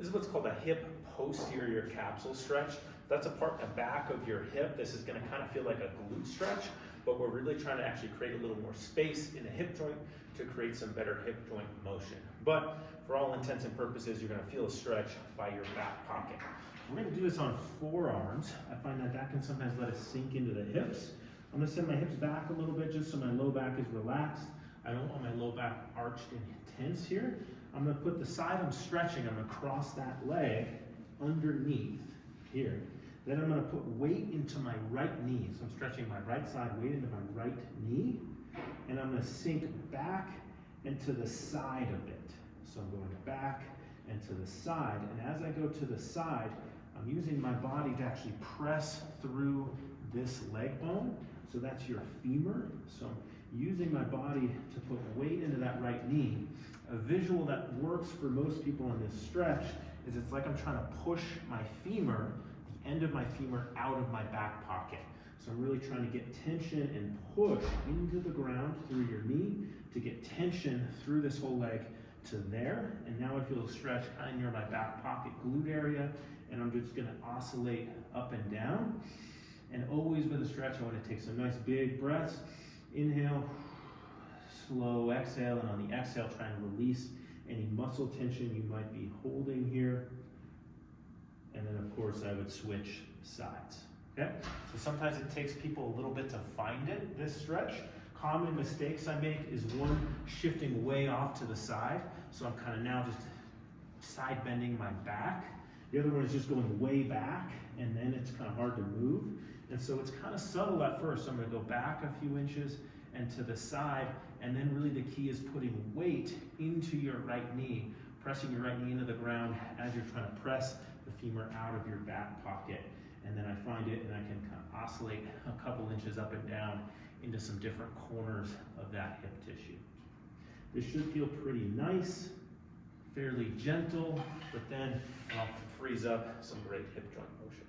This is what's called a hip posterior capsule stretch. That's a part in the back of your hip. This is gonna kind of feel like a glute stretch, but we're really trying to actually create a little more space in the hip joint to create some better hip joint motion. But for all intents and purposes, you're gonna feel a stretch by your back pocket. We're gonna do this on forearms. I find that can sometimes let us sink into the hips. I'm gonna send my hips back a little bit just so my low back is relaxed. I don't want my low back arched and tense here. I'm gonna put the side I'm stretching, I'm gonna cross that leg underneath here. Then I'm gonna put weight into my right knee. So I'm stretching my right side, weight into my right knee. And I'm gonna sink back and to the side a bit. So I'm going back and to the side. And as I go to the side, I'm using my body to actually press through this leg bone. So that's your femur. So I'm using my body to put weight into that right knee. A visual that works for most people on this stretch is it's like I'm trying to push my femur, the end of my femur, out of my back pocket. So I'm really trying to get tension and push into the ground through your knee to get tension through this whole leg to there. And now I feel a stretch kind of near my back pocket glute area, and I'm just gonna oscillate up and down. And always with a stretch, I want to take some nice big breaths. Inhale, slow exhale, and on the exhale, try and release any muscle tension you might be holding here. And then of course, I would switch sides. Okay? So sometimes it takes people a little bit to find it, this stretch. Common mistakes I make is one, shifting way off to the side. So I'm kind of now just side bending my back. The other one is just going way back, and then it's kind of hard to move. And so it's kind of subtle at first. So I'm gonna go back a few inches and to the side, and then really the key is putting weight into your right knee, pressing your right knee into the ground as you're trying to press the femur out of your back pocket. And then I find it, and I can kind of oscillate a couple inches up and down into some different corners of that hip tissue. This should feel pretty nice, fairly gentle, but then I'll freeze up some great hip joint motion.